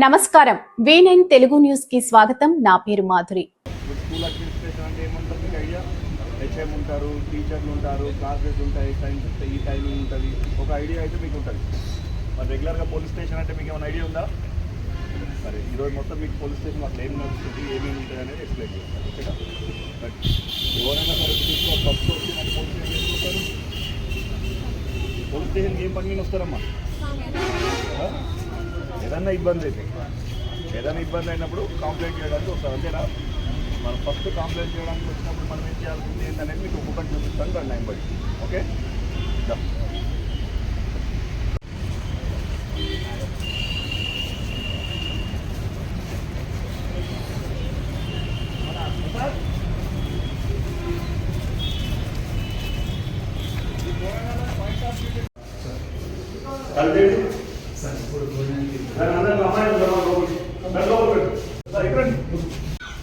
నమస్కారం V9 Telugu news కి స్వాగతం. నా పేరు మాధురి. స్కూల్ అడ్మినిస్ట్రేషన్ అంటే ఏమంటారు మీకు ఐడియా? హెచ్ఎం ఉంటారు, టీచర్లు ఉంటారు, క్లాసెస్ ఉంటాయి, టైమ్స్ ఈ టైమింగ్ ఉంటుంది, ఒక ఐడియా అయితే మీకు ఉంటుంది. మరి రెగ్యులర్గా పోలీస్ స్టేషన్ అంటే మీకు ఏమైనా ఐడియా ఉందా? సరే, ఈరోజు మొత్తం మీకు పోలీస్ స్టేషన్ అట్లా ఏం నడుస్తుంది, ఏమేమి ఉంటుంది అనేది ఎక్స్ప్లెయిన్ చేస్తాను. ఓకేనా? బట్ ఎవరైనా సరే తీసుకో ఫస్ట్ వచ్చి నాకు పోలీస్ స్టేషన్ తీసుకొస్తారు. పోలీస్ స్టేషన్కి ఏం పని మీద వస్తారమ్మా? ఏదన్నా ఇబ్బంది అయినప్పుడు కంప్లైంట్ చేయడానికి వస్తారు, అంతేనా? మనం ఫస్ట్ కంప్లైంట్ చేయడానికి వచ్చినప్పుడు మనం ఏం చేయాల్సింది ఏంటనేది మీకు ఒక్కొక్కటి చూపిస్తాను రండి టైం బట్టి. ఓకే,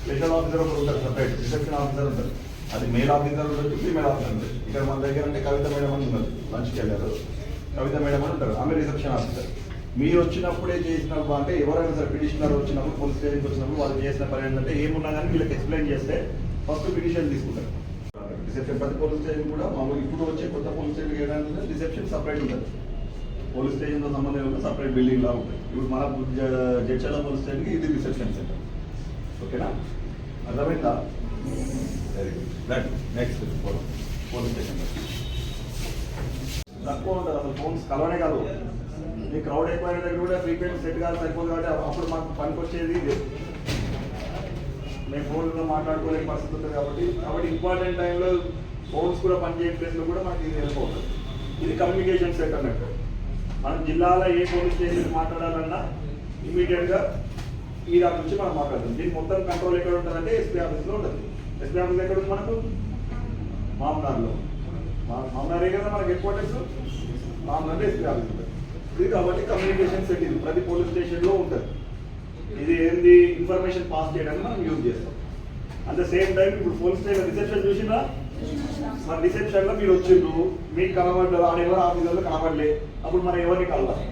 స్పెషల్ ఆఫీసర్ ఒకరు ఉంటారు, సపరేట్ రిసెప్షన్ ఆఫీసర్ ఉంటారు. అది మేల్ ఆఫీసర్ ఉంటుంది, ఫీమేల్ ఆఫీసర్ ఉంటుంది. ఇక్కడ మన దగ్గర అంటే కవిత మేడం అని ఉన్నారు, లంచ్కి వెళ్ళారు. కవిత మేడం అని ఉంటారు, ఆమె రిసెప్షన్ ఆఫీసర్. మీరు వచ్చినప్పుడే చేసినప్పుడు అంటే ఎవరైనా సరే పిటిషనర్ వచ్చినప్పుడు పోలీస్ స్టేషన్కి వచ్చినప్పుడు వాళ్ళు చేసిన పని ఏంటంటే ఏమున్నా కానీ వీళ్ళకి ఎక్స్ప్లెయిన్ చేస్తే ఫస్ట్ పిటిషన్ తీసుకుంటారు. రిసెప్షన్ ప్రతి పోలీస్ స్టేషన్ కూడా మామూలు ఇప్పుడు వచ్చే కొత్త పోలీస్ స్టేషన్ ఏంటంటే రిసెప్షన్ సపరేట్ ఉంటుంది. పోలీస్ స్టేషన్తో సంబంధం ఉన్న సపరేట్ బిల్డింగ్ లా ఉంటుంది. ఇప్పుడు మన జడ్చర్ల పోలీస్ స్టేషన్కి ఇది రిసెప్షన్ సెంటర్. ఓకేనా? అర్థమైందా? Very good. Next police station తక్కువ ఉంటుంది, అసలు ఫోన్స్ కలవనే కాదు. మీ క్రౌడ్ ఎక్కువైన దగ్గర కూడా ఫ్రీక్వెన్సీ సెట్ కాదు, సరిపోదు. కాబట్టి అప్పుడు మాకు పనికి వచ్చేది మేము ఫోన్లో మాట్లాడుకోలేని పరిస్థితి ఉంటుంది. కాబట్టి ఇంపార్టెంట్ టైంలో ఫోన్స్ కూడా పనిచేయని ప్లేస్లో కూడా మనకి ఇది హెల్ప్ అవుతుంది. ఇది కమ్యూనికేషన్ సెట్ అన్నట్టు. మనం జిల్లాలో ఏ పోలీస్ స్టేషన్ మాట్లాడాలన్నా ఇమీడియట్గా ఈ దాని నుంచి మనం మాట్లాడుతుంది. దీనికి మొత్తం కంట్రోల్ ఎక్కడ ఉంటుందంటే ఎస్పీ ఆఫీస్లో ఉంటుంది. ఎస్పీ ఆఫీస్ ఎక్కడ ఉంది మనకు? మామనార్లో. మామనారే కదా మనకి హెడ్ క్వార్టర్స్. మామనార్ ఎస్పీ ఆఫీస్ ఉంటుంది. ఇది కాబట్టి కమ్యూనికేషన్ సెట్ ఇది ప్రతి పోలీస్ స్టేషన్లో ఉంటుంది. ఇది ఏంది ఇన్ఫర్మేషన్ పాస్ చేయడానికి మనం యూజ్ చేస్తాం. అట్ ద సేమ్ టైం ఇప్పుడు పోలీస్ స్టేషన్ రిసెప్షన్ చూసినా, మన రిసెప్షన్లో మీరు వచ్చిండ్రు, మీకు కనబడ్డారు, ఆడెవరు ఆఫీసర్లు కనబడలే, అప్పుడు మనం ఎవరిని కలవాలి?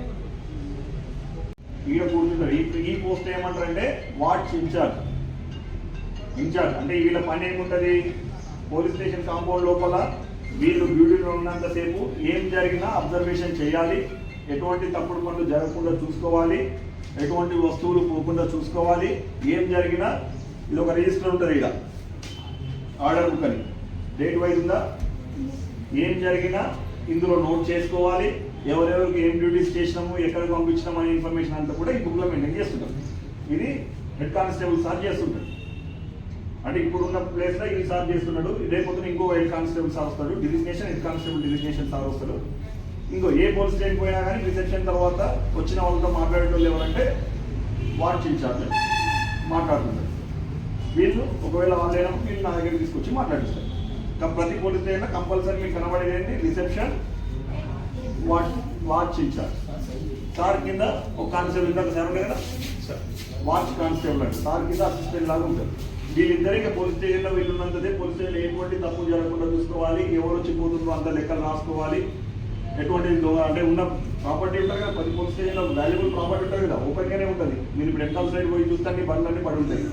ఈడ కూర్చుంటారు. ఈ పోస్ట్ ఏమంటారంటే వాచ్ ఇన్ఛార్జ్ అంటే వీళ్ళ పని ఏముంటుంది? పోలీస్ స్టేషన్ కాంపౌండ్ లోపల వీళ్ళు డ్యూటీలో ఉన్నంతసేపు ఏం జరిగినా అబ్జర్వేషన్ చేయాలి, ఎటువంటి తప్పుడు పనులు జరగకుండా చూసుకోవాలి, ఎటువంటి వస్తువులు పోకుండా చూసుకోవాలి. ఏం జరిగినా ఇది ఒక రిజిస్టర్ ఉంటుంది, ఇక్కడ ఆర్డర్ బుక్ అని డేట్ వైజ్ ఉందా, ఏం జరిగినా ఇందులో నోట్ చేసుకోవాలి. ఎవరెవరికి ఏం డ్యూటీస్ చేసినాము, ఎక్కడికి పంపించినాము అనే ఇన్ఫర్మేషన్ అంతా కూడా ఈ బుక్లో మెయింటైన్ చేస్తున్నాం. ఇది హెడ్ కానిస్టేబుల్ సార్ చేస్తుంటాడు. అంటే ఇప్పుడున్న ప్లేస్లో ఇది సార్ చేస్తున్నాడు, రేపొద్దున ఇంకో హెడ్ కానిస్టేబుల్ సార్ వస్తాడు, హెడ్ కానిస్టేబుల్ డిజిగ్నేషన్ సార్ వస్తాడు. ఇంకో ఏ పోలీస్ స్టేషన్ పోయినా కానీ రిసెప్షన్ తర్వాత వచ్చిన వాళ్ళతో మాట్లాడేటోళ్ళు ఎవరంటే వాచ్ ఇన్ఛార్జ్ మాట్లాడుతుంటారు. వీళ్ళు ఒకవేళ వాళ్ళు అయినప్పుడు వీళ్ళు నా దగ్గర తీసుకొచ్చి మాట్లాడిస్తారు. ప్రతి పోలీస్ స్టేషన్లో కంపల్సరీ మీకు కనబడేది రిసెప్షన్ వాచ్ ఇన్ఛార్జ్. సార్ కింద ఒక కానిస్టేబుల్ ఇందాక సార్ ఉండే కదా, వాచ్ కానిస్టేబుల్ అంటే సార్ కింద అసిస్టెంట్ లాగా ఉంటుంది. వీళ్ళిద్దరికీ పోలీస్ స్టేషన్లో వీళ్ళు ఉన్నంతదే పోలీస్ స్టేషన్లో ఎటువంటి తప్పు జరగకుండా చూసుకోవాలి, ఎవరు వచ్చి పోతుందో అంత లెక్కలు రాసుకోవాలి. ఎటువంటి అంటే ఉన్న ప్రాపర్టీ ఉంటుంది కదా, ప్రతి పోలీస్ స్టేషన్లో వాల్యుబుల్ ప్రాపర్టీ ఉంటుంది కదా, ఓపెన్గానే ఉంటుంది. మీరు ఇప్పుడు ఎక్కల సైడ్ పోయి చూస్తే అన్ని బండ్లన్నీ పడి ఉంటాయి,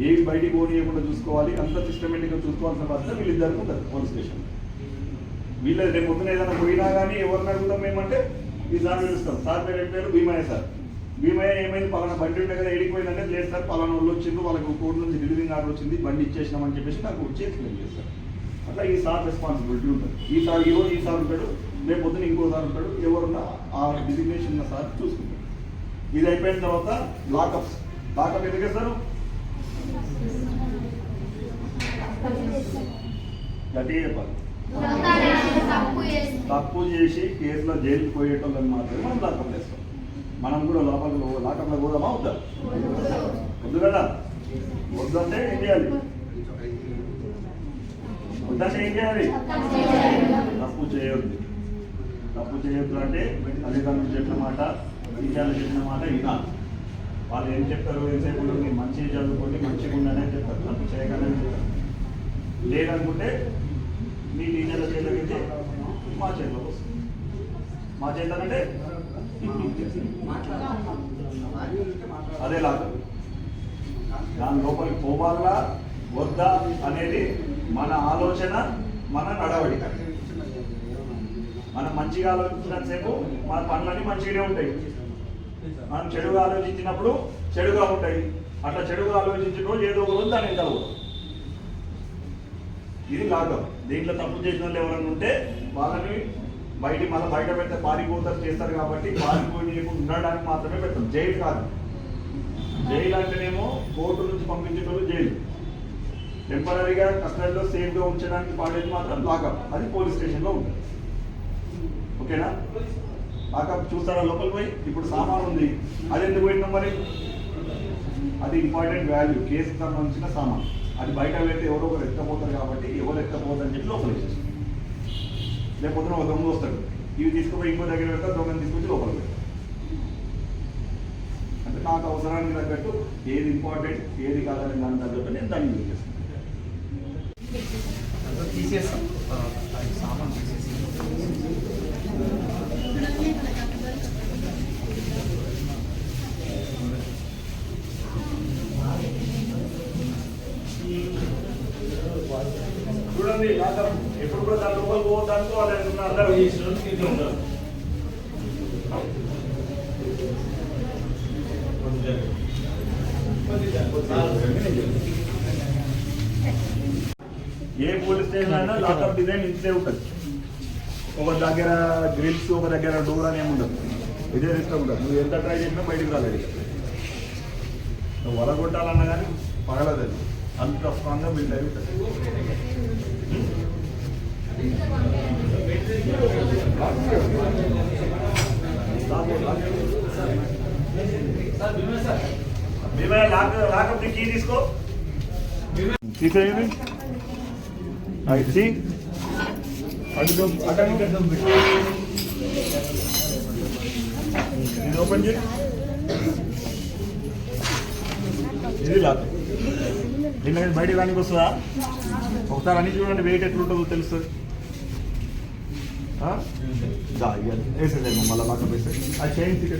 ఏవి బయటికి పోనీయకుండా చూసుకోవాలి. అంత సిస్టమేటిక్గా చూసుకోవాల్సిన బాధ్యత వీళ్ళిద్దరికి ఉంటుంది పోలీస్ స్టేషన్. వీళ్ళ రేపు పొద్దున ఏదైనా పోయినా కానీ ఎవరిని అడుగుతాం ఏమంటే ఈ సార్ పిలుస్తాం. సార్ పేరు ఏం పేరు? భీమయ్య సార్. భీమయ్య ఏమైంది, పలానా బండి ఉండే కదా, ఎడిపోయిందంటే లేదు సార్ పలానా వాళ్ళు వచ్చిండ్రు, వాళ్ళకి కోర్టు నుంచి డెలివరింగ్ ఆర్డర్ వచ్చింది, బండి ఇచ్చేసినామని చెప్పేసి నాకు వచ్చి ఎక్స్ప్లెయిన్ చేస్తారు. అట్లా ఈ సార్ రెస్పాన్సిబిలిటీ ఉంటుంది. ఈరోజు ఈ సార్ ఉంటాడు, రేపు పొద్దున ఇంకో సార్ ఉంటాడు, ఎవరున్నా ఆ డిజిగ్నేషన్ ఉన్న సార్ చూసుకుంటాడు. ఇది అయిపోయిన తర్వాత లాకప్ ఎందుకు వేస్తారు? గట్టిగా చెప్పాలి. తప్పు చేసి కేసులో జైలుకి పోయేటోళ్ళని మాత్రమే మనం లాకప్ వేస్తాం. మనం కూడా లాకప్లో పోదామా? వద్దా? వద్దు కదా. వద్దంటే ఏం చేయాలి? తప్పు చేయొద్దు అంటే తల్లిదండ్రులు చెప్పిన మాట, టీచర్లు చెప్పిన మాట వినాలి. వాళ్ళు ఏం చెప్తారు, ఎంతసేపు మీరు మంచిగా చదువుకోండి, మంచిగా ఉండనే చెప్తారు, తప్పు చేయగానే చెప్తారు. లేదనుకుంటే మీ టీచర్ల చేతికి మా చేతిలోకి వస్తుంది. మా చేతిలో అంటే అదే లాకర్. దాని లోపలికి పోవాలా వద్దా అనేది మన ఆలోచన, మన నడవడిక. మనం మంచిగా ఆలోచించినంతసేపు మన పనులన్నీ మంచిగానే ఉంటాయి. మనం చెడుగా ఆలోచించినప్పుడు చెడుగా ఉంటాయి. అట్లా చెడుగా ఆలోచించిన రోజు ఏదో ఒక రోజు దాన్ని కలవదు. ఇది లాకర్. దీంట్లో తప్పు చేసిన వాళ్ళు ఎవరైనా ఉంటే వాళ్ళని మళ్ళీ బయట పెడితే పారిపోతారు చేస్తారు కాబట్టి పారిపోయి ఉండడానికి మాత్రమే పెడతాం. జైలు కాదు. జైలు అంటేనేమో కోర్టు నుంచి పంపించేటోళ్ళు జైలు. టెంపరీగా కస్టడీలో సేఫ్గా ఉంచడానికి పాడేది మాత్రం లాకప్. అది పోలీస్ స్టేషన్లో ఉంటుంది. ఓకేనా? లాకప్ చూస్తారా లోపలికి పోయి? ఇప్పుడు సామాన్ ఉంది, అది ఎందుకు పెట్టినాం మరి? అది ఇంపార్టెంట్ వాల్యూ, కేసుకు సంబంధించిన సామాన్. అది బయట పెడితే ఎవరో ఒకరు ఎత్తపోతారు కాబట్టి ఎవరు ఎత్తపోతారని చెప్పి లోపల వేసేసి, లేకపోతే ఒక దొంగ వస్తాడు, ఇవి తీసుకుపోయి ఇంకో దగ్గర పెడతారు, దొంగని తీసుకొచ్చి లోపల పెడతారు. అంటే నాకు అవసరానికి తగ్గట్టు ఏది ఇంపార్టెంట్ ఏది కాదని దాని తగ్గట్టు నేను దాన్ని యూజ్ చేస్తాను. తీసేస్తాం సామాన్ తీసేసి చూడండి. ఎప్పుడు కూడా దాని లోపల పోవడానికి వాళ్ళు అందరూ ఉంటారు. ఏ పోలీస్ స్టేషన్ అయినా లాకప్ డిజైన్ ఇంతే ఉంటుంది. ఒక దగ్గర గ్రిల్స్, ఒక దగ్గర డోర్ అని ఏమి ఉండదు. ఇదే రిస్క్ ఉంటుంది. నువ్వు ఎంత ట్రై చేసినా బయటకు రాలేదు. నువ్వు వలగొట్టాలన్నా కానీ పగలదు. అంత స్ట్రాంగ్గా బిల్డ్ అయి ఉంటుంది. లాకప్ కీ తీసుకో, తీసేయండి. ఇది ఓపెన్ చేయి. ఇది లాకప్. దీంట్లో బయటకు రానికి వస్తుందా? ఒకసారి అన్ని చూడండి, వెయిట్ ఎట్లుంటుందో తెలుస్తుంది. వేసేదేమో మళ్ళీ లాకప్ వేసేది. అది చేయించి ఇక్కడ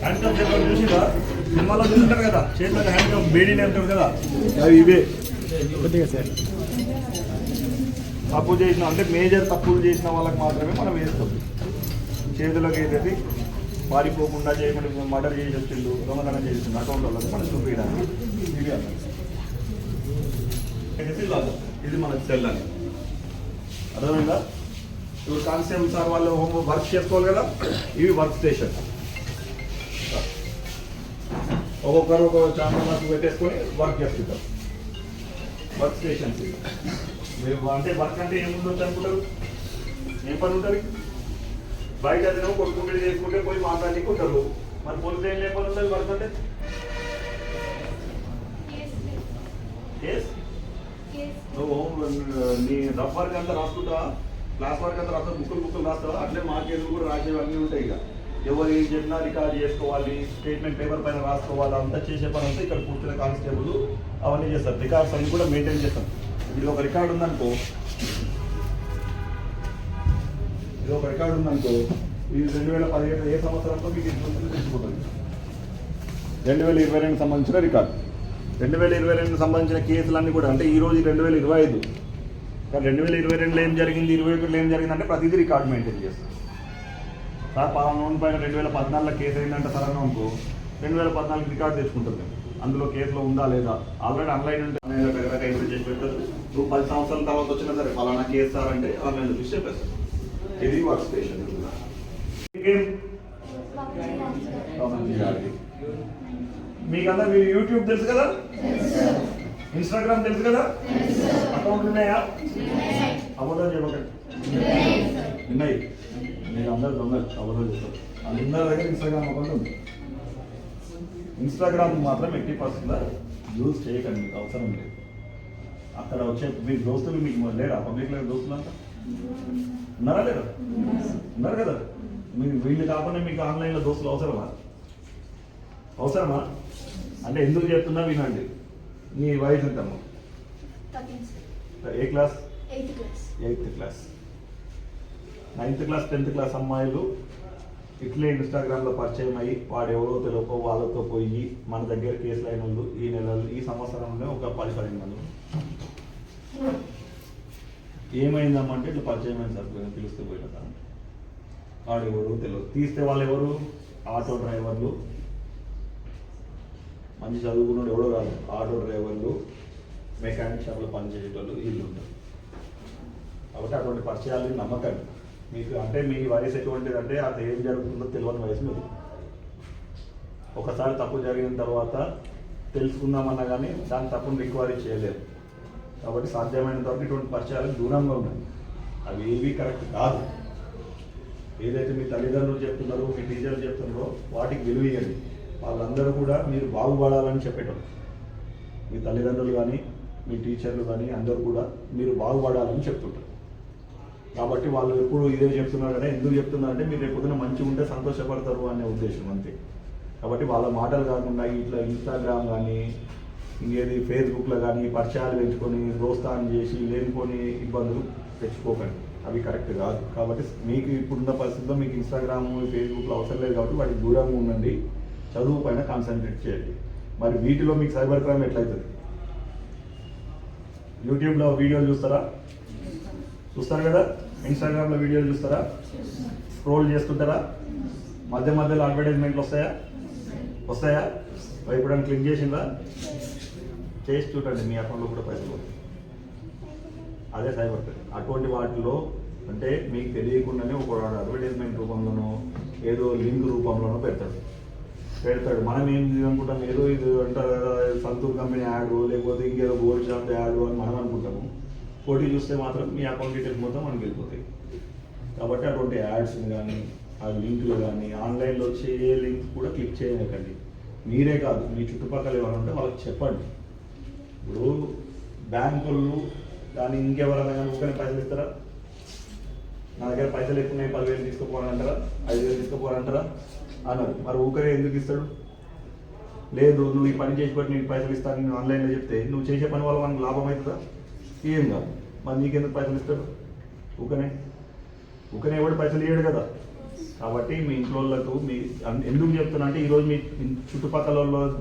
హ్యాండ్ కప్ చెప్పారు చూసిరా? సినిమాలో చూస్తుంటారు కదా, చేతిలో హ్యాండ్ కప్ బేడీని అంటారు కదా, అవి ఇవే. కొద్దిగా సార్ తప్పు చేసిన అంటే మేజర్ తప్పులు చేసిన వాళ్ళకి మాత్రమే మనం వేస్తాం. చేతులకు వేసేది పారిపోకుండా చేయకుండా మర్డర్ చేసి వచ్చిండు, దొంగతనం చేసిండు అకౌంట్ వాళ్ళకి మనం చూపించడానికి ఇది అన్నది. ఇది మనకు సెల్ అని అర్థమైందా? ఇప్పుడు కానిస్టేబుల్ సార్ వాళ్ళు హోమ్ వర్క్ చేసుకోవాలి కదా, ఇవి వర్క్ స్టేషన్. ఒక్కొక్కరు ఒక ఛానల్ వర్క్ పెట్టేసుకొని వర్క్ చేసుకుంటారు. వర్క్ స్టేషన్స్ అంటే వర్క్ అంటే ఏముండొచ్చు అనుకుంటారు? ఏం పని ఉంటుంది? బయట అదేమో కొట్టుకుంటే చేసుకుంటే పోయి మాట్లాడుకుంటారు. మరి పోలీసు ఏం లేని పని ఉంటుంది వర్క్ అంటే? నువ్వు నీ రఫ్ వర్క్ అంతా రాసుకుంటావా? క్లాస్ వర్క్ అంతా రాస్తావు, బుక్కులు రాస్తావా? అట్లే మా కేసులు కూడా రాసేవన్నీ ఉంటాయి. ఇక ఎవరు ఏం చెప్పినా రికార్డ్ చేసుకోవాలి, స్టేట్మెంట్ పేపర్ పైన రాసుకోవాలి, అంతా చేసే పని అంతా ఇక్కడ కూర్చునే కానిస్టేబుల్ అవన్నీ చేస్తారు. రికార్డ్స్ అన్ని కూడా మెయింటైన్ చేస్తాం. ఇది ఒక రికార్డు ఉందనుకో, ఇది 2017 ఏ సంవత్సరంతో మీకు తెలుసుకుంటుంది. 2022 సంబంధించిన రికార్డు. 2022 సంబంధించిన కేసులన్నీ కూడా అంటే ఈరోజు 2025, కానీ 2022లో ఏం జరిగింది, 2021లో ఏం జరిగింది అంటే ప్రతిదీ రికార్డు మెయింటైన్ చేస్తాం. సార్ పలానా పైన 2014లో కేసు అయిందంటే సరే అనుకో, 2014 రికార్డు తెచ్చుకుంటాం మేము. అందులో కేసులో ఉందా లేదా ఆల్రెడీ ఆన్లైన్ ఉంటే ఎంట్రీ చేసి పెట్టారు. నువ్వు 10 సంవత్సరాల తర్వాత వచ్చినా సరే పలానా కేసు సార్ అంటే ఆన్లైన్లో చూసి చెప్పేస్తారు. ఇది వర్క్ స్టేషన్. మీకందరూ మీరు యూట్యూబ్ తెలుసు కదా, ఇన్స్టాగ్రామ్ తెలుసు కదా, అకౌంట్ ఉన్నాయా? అబద్ధం చెప్పకండి. ఉన్నాయి. మీరు అందరు దొంగలు అబద్ధం చెప్తారు. అందరి దగ్గర ఇన్స్టాగ్రామ్ అకౌంట్ ఉంది. ఇన్స్టాగ్రామ్ మాత్రం 80% యూజ్ చేయకండి, మీకు అవసరం లేదు. అక్కడ వచ్చే మీ దోస్తులు మీకు లేరా? పబ్లిక్లో దోస్తులు అంతా ఉన్నారా లేదా? ఉన్నారు కదా. మీరు వీళ్ళు కాకుండా మీకు ఆన్లైన్లో దోస్తులు అవసరమా? అంటే ఎందుకు చెప్తున్నా వినండి. నీ వయసు ఎంతమ్మా? ఏ class? 8th class 9th class 10th class అమ్మాయిలు ఇట్లే ఇన్స్టాగ్రామ్లో పరిచయం అయ్యి వాడు ఎవరో తెలియకో వాళ్ళతో పోయి మన దగ్గర కేసులు అయిన వాళ్ళు ఈ సంవత్సరంలో ఒక 10-15 మంది ఏమైందమ్మంటే ఇట్లా పరిచయం అయిన సార్ పిలిస్తే పోయిన వాడు ఎవరు తెలియదు. తీస్తే వాళ్ళు ఎవరు ఆటో డ్రైవర్లు, మంచి చదువుకున్నాడు ఎవడో కాదు, ఆటో డ్రైవర్లు, మెకానిక్ షాప్లో పనిచేసేటోళ్ళు వీళ్ళు ఉంటారు. కాబట్టి అటువంటి పరిచయాలు నమ్మకండి. మీకు అంటే మీ వయసు ఎటువంటిది అంటే అది ఏం జరుగుతుందో తెలియని వయసు మీరు. ఒకసారి తప్పు జరిగిన తర్వాత తెలుసుకుందామన్నా కానీ దాని తప్పును రికవరీ చేయలేరు. కాబట్టి సాధ్యమైనంత వరకు ఇటువంటి పరిచయాలకు దూరంగా ఉండండి. అవి ఏవి కరెక్ట్ కాదు. ఏదైతే మీ తల్లిదండ్రులు చెప్తున్నారో, మీ టీచర్లు చెప్తున్నారో వాటికి విలువ ఇవ్వండి. వాళ్ళందరూ కూడా మీరు బాగుపడాలని చెప్పేటోళ్ళు. మీ తల్లిదండ్రులు కానీ మీ టీచర్లు కానీ అందరూ కూడా మీరు బాగుపడాలని చెప్తుంటారు. కాబట్టి వాళ్ళు ఎప్పుడు ఇదే చెప్తున్నారు కదా, ఎందుకు చెప్తున్నారంటే మీరు రేపు మంచిగా ఉంటే సంతోషపడతారు అనే ఉద్దేశం అంతే. కాబట్టి వాళ్ళ మాటలు కాకుండా ఇట్లా ఇన్స్టాగ్రామ్ కానీ ఇంకేది ఫేస్బుక్లో కానీ పరిచయాలు పెంచుకొని ప్రోత్సాహం చేసి లేనిపోని ఇబ్బందులు తెచ్చుకోకండి. అవి కరెక్ట్ కాదు. కాబట్టి మీకు ఇప్పుడున్న పరిస్థితుల్లో మీకు ఇన్స్టాగ్రామ్ ఫేస్బుక్లో అవసరం లేదు కాబట్టి వాటికి దూరంగా ఉండండి. చదువు పైన కాన్సన్ట్రేట్ చేయండి. మరి వీటిలో మీకు సైబర్ క్రైమ్ ఎట్లయితుంది? యూట్యూబ్లో వీడియోలు చూస్తారు కదా, ఇన్స్టాగ్రామ్లో వీడియోలు చూస్తారా, స్క్రోల్ చేస్తుంటారా, మధ్యలో అడ్వర్టైజ్మెంట్లు వస్తాయా? ఎప్పుడైనా క్లిక్ చేసిందా? చేసి చూడండి, మీ అకౌంట్లో కూడా పైసలు వస్తాయి. అదే సైబర్ క్రైమ్. అటువంటి వాటిలో అంటే మీకు తెలియకుండానే ఒక అడ్వర్టైజ్మెంట్ రూపంలోనో ఏదో లింక్ రూపంలోనో పెడతాడు. మనం ఏం అనుకుంటాం, ఏదో ఇది అంటారు కదా సంతూర్ కంపెనీ యాడ్ లేకపోతే ఇంకేదో గోల్డ్ షాప్ యాడ్ అని మనం అనుకుంటాము. పోటీ చూస్తే మాత్రం మీ అకౌంట్ డీటెయిల్స్ మొత్తం మనకి వెళ్ళిపోతాయి. కాబట్టి అటువంటి యాడ్స్ని కానీ ఆ లింకులు కానీ ఆన్లైన్లో వచ్చే ఏ లింక్ కూడా క్లిక్ చేయకండి. మీరే కాదు, మీ చుట్టుపక్కల ఎవరంటే వాళ్ళకి చెప్పండి. ఇప్పుడు బ్యాంకులు కానీ ఇంకెవరైనా కానీ ఊరికనే పైసలు ఇస్తారా? నా దగ్గర పైసలు ఎక్కువ 10,000 తీసుకుపోవాలంటారా, 5,000 తీసుకుపోవాలంటారా అన్నారు. మరి ఊకరే ఎందుకు ఇస్తాడు? లేదు నువ్వు ఈ పని చేసి బట్టి నీకు పైసలు ఇస్తాను నేను ఆన్లైన్లో చెప్తే నువ్వు చేసే పని వల్ల మనకు లాభం అవుతుందా? ఏం కాదు. మరి నీకెందుకు పైసలు ఇస్తాడు? ఊకనే ఎవడు పైసలు ఇవ్వడు కదా. కాబట్టి మీ ఇంట్లోళ్ళకు మీ ఎందుకు చెప్తున్నా అంటే ఈరోజు మీ చుట్టుపక్కల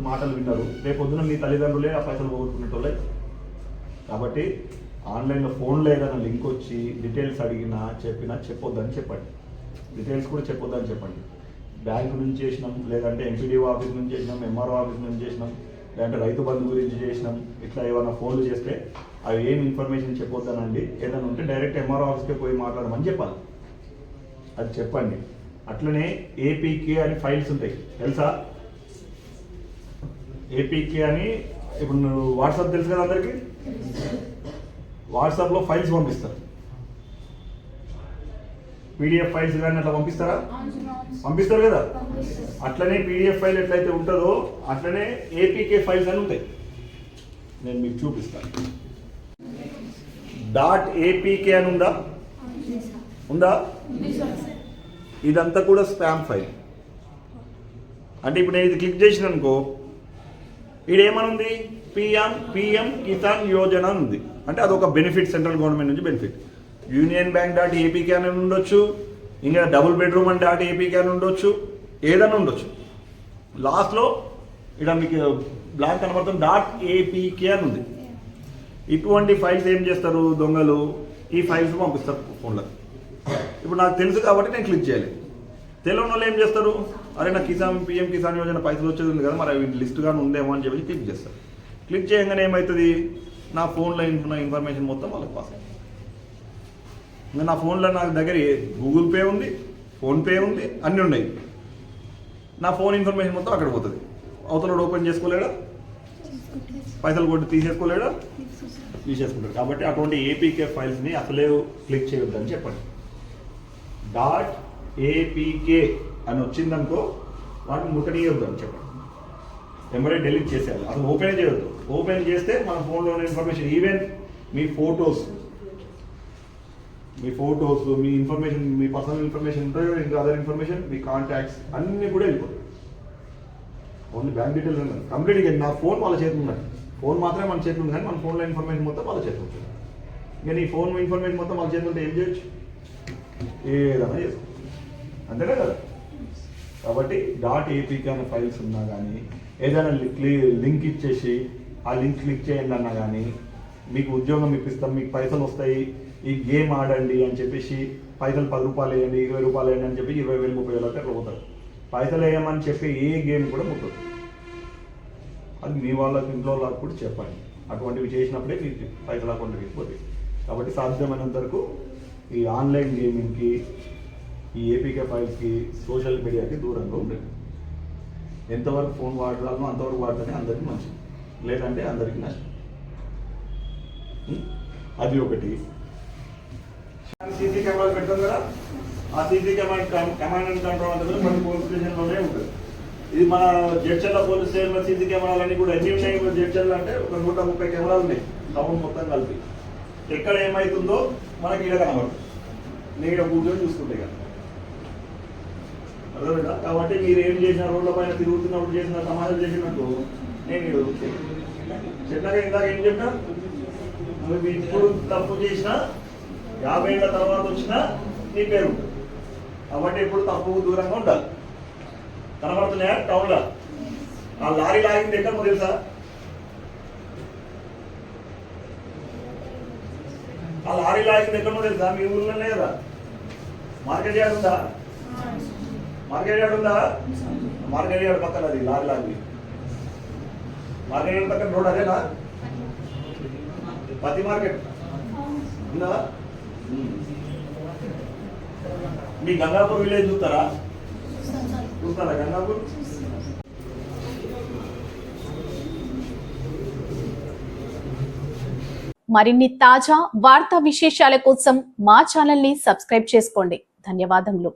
మాటలు విన్నారు, రేపు పొద్దున మీ తల్లిదండ్రులే ఆ పైసలు పోగొట్టుకునేటోళ్ళే. కాబట్టి ఆన్లైన్లో ఫోన్లో ఏదైనా లింక్ వచ్చి డీటెయిల్స్ అడిగినా చెప్పొద్దని చెప్పండి. డీటెయిల్స్ కూడా చెప్పొద్దని చెప్పండి. బ్యాంకు నుంచి చేసినాం, లేదంటే ఎంపీడీఓ ఆఫీస్ నుంచి చేసినాం, ఎంఆర్ఓ ఆఫీస్ నుంచి చేసినాం, లేదంటే రైతు బంధు గురించి చేసినాం, ఇట్లా ఏమైనా ఫోన్లు చేస్తే అవి ఏం ఇన్ఫర్మేషన్ చెప్పొద్దానండి. ఏదైనా ఉంటే డైరెక్ట్ ఎంఆర్ఓ ఆఫీస్కే పోయి మాట్లాడమని చెప్పాలి. అది చెప్పండి. అట్లనే ఏపీకే అని ఫైల్స్ ఉంటాయి తెలుసా? ఏపీకే అని ఇప్పుడు వాట్సాప్ తెలుసు కదా అందరికీ. వాట్సాప్లో ఫైల్స్ పంపిస్తారు, పీడిఎఫ్ ఫైల్స్ కానీ అట్లా పంపిస్తారు కదా. అట్లనే పీడిఎఫ్ ఫైల్ ఎట్లయితే ఉంటుందో అట్లనే ఏపీకే ఫైల్స్ అని ఉంటాయి. నేను మీకు చూపిస్తాను. .apk అని ఉందా? ఇదంతా కూడా స్పామ్ ఫైల్. అంటే ఇప్పుడు నేను ఇది క్లిక్ చేసిన అనుకో, ఇదేమనుంది పిఎం కిసాన్ యోజన అని ఉంది. అంటే అదొక బెనిఫిట్, సెంట్రల్ గవర్నమెంట్ నుంచి బెనిఫిట్. యూనియన్ బ్యాంక్ .apk అని ఉండొచ్చు, ఇంకా డబుల్ బెడ్రూమ్ అని .apk అని ఉండొచ్చు, ఏదైనా ఉండొచ్చు. లాస్ట్లో ఇక్కడ మీకు బ్లాంక్ కనబడుతుంది .apk అని ఉంది. ఇటువంటి ఫైల్స్ ఏం చేస్తారు దొంగలు? ఈ ఫైల్స్ పంపిస్తారు ఫోన్లో. ఇప్పుడు నాకు తెలుసు కాబట్టి నేను క్లిక్ చేయాలి. తెలియని వాళ్ళు ఏం చేస్తారు, అరే నా పిఎం కిసాన్ యోజన పైసలు వచ్చేది ఉంది కదా, మరి అవి లిస్ట్ కానీ ఉందేమో అని చెప్పి క్లిక్ చేస్తారు. క్లిక్ చేయగానే ఏమవుతుంది, నా ఫోన్లో ఉన్న ఇన్ఫర్మేషన్ మొత్తం వాళ్ళకి పాస్ అవుతుంది. ఇంకా నా ఫోన్లో నా దగ్గర గూగుల్ పే ఉంది, ఫోన్పే ఉంది, అన్నీ ఉన్నాయి. నా ఫోన్ ఇన్ఫర్మేషన్ మొత్తం అక్కడ పోతుంది. అవతల ఓపెన్ చేసుకోలేడా, పైసలు కొట్టి తీసేసుకోలేడా, తీసేసుకుంటాడు. కాబట్టి అటువంటి ఏపీకే ఫైల్స్ని అసలే క్లిక్ చేయొద్దని చెప్పండి. .apk అని వచ్చిందనుకో వాటిని ముట్టనీయొద్దు అని చెప్పండి. వెంబడే డెలీట్ చేసేయాలి, అసలు ఓపెన్ చేయొద్దు. ఓపెన్ చేస్తే మన ఫోన్లో ఉన్న ఇన్ఫర్మేషన్, ఈవెన్ మీ ఫొటోస్, మీ ఇన్ఫర్మేషన్, మీ పర్సనల్ ఇన్ఫర్మేషన్ ఉంటుంది, ఇంకా అదర్ ఇన్ఫర్మేషన్, మీ కాంటాక్ట్స్ అన్నీ కూడా వెళ్ళిపోతాయి. ఓన్లీ బ్యాంక్ డీటెయిల్స్ ఉన్నాయి కంప్లీట్గా. నా ఫోన్ వాళ్ళ చేతులు ఉన్నాయి, ఫోన్ మాత్రమే మన చేతులు ఉంది, కానీ మన ఫోన్లో ఇన్ఫర్మేషన్ మొత్తం వాళ్ళ చేతులు ఉంటుంది. ఇంకా నీ ఫోన్ ఇన్ఫర్మేషన్ మొత్తం మాకు చేస్తుంటే ఏం చేయొచ్చు, ఏదైనా చేసుకో, అంతేనా కదా. కాబట్టి .apk అనే ఫైల్స్ ఉన్నా కానీ ఏదైనా లింక్ ఇచ్చేసి ఆ లింక్ క్లిక్ చేయండి అన్నా కానీ మీకు ఉద్యోగం ఇప్పిస్తాం, మీకు పైసలు వస్తాయి, ఈ గేమ్ ఆడండి అని చెప్పేసి పైసలు 10 రూపాయలు వేయండి, 20 రూపాయలు వేయండి అని చెప్పి 20,000 30,000 అట్లా పోతారు. పైసలు వేయమని చెప్పి ఏ గేమ్ కూడా ముట్టదు. అది మీ వాళ్ళకి ఇంట్లో వాళ్ళకి కూడా చెప్పండి. అటువంటివి చేసినప్పుడే మీకు పైసలు అకౌంట్కి వెళ్ళిపోతాయి. కాబట్టి సాధ్యమైనంత వరకు ఈ ఆన్లైన్ గేమింగ్కి, ఈ ఏపీకే ఫైల్స్కి, సోషల్ మీడియాకి దూరంగా ఉండండి. ఎంతవరకు ఫోన్ వాడాలో అంతవరకు వాడితేనే అందరికీ మంచిది, లేదంటే అందరికీ నష్టం. అది ఒకటి. సీసీ కెమెరాలు పెడతాం కదా, ఆ సీసీ కమాండ్ అండ్ కంట్రోల్ అంతా మన పోలీస్ స్టేషన్లోనే ఉంటుంది. ఇది మన జడ్చర్ల పోలీస్ స్టేషన్లో సీసీ కెమెరాలన్నీ కూడా ఎన్ని ఉన్నాయి జడ్చర్లు అంటే ఒక 130 కెమెరాలు ఉన్నాయి టౌన్ మొత్తం కలిపి. ఎక్కడ ఏమవుతుందో మనకి ఈడ కనబడుతుంది, నేను కూర్చొని చూసుకుంటే కదా. అర్థమైందా? కాబట్టి మీరు ఏం చేసిన రోడ్ల పైన తిరుగుతున్నప్పుడు చేసిన సమాజం చేసినట్టు నేను చెప్పాక ఇందాక ఏం చెప్పినా, నువ్వు ఇప్పుడు తప్పు చేసినా 50 ఏళ్ళ తర్వాత వచ్చినా నీ పేరు ఉంటుంది. కాబట్టి ఇప్పుడు తప్పు దూరంగా ఉండాలి. కనబడుతున్నాయా టౌన్లో? ఆ లారీ లాగింది ఎక్కడో తెలుసా? ఆ లారీ లాగింది ఎక్కడో తెలుసా? మీ ఊళ్ళోనే కదా. మార్కెట్ యార్డ్ ఉందా? మార్కెట్ యార్డ్ ఉందా? మార్కెట్ యార్డ్ పక్కన అది లారీ లాగి. మార్కెట్ యార్డ్ పక్కన రోడ్ అదేనా? పత్తి మార్కెట్ ఉందా? మీ గంగాపూర్ విలేజ్ చూస్తారా? గంగాపూర్. మరిన్ని తాజా వార్తా విశేషాల కోసం మా ఛానల్ ని సబ్స్క్రైబ్ చేసుకోండి. ధన్యవాదములు.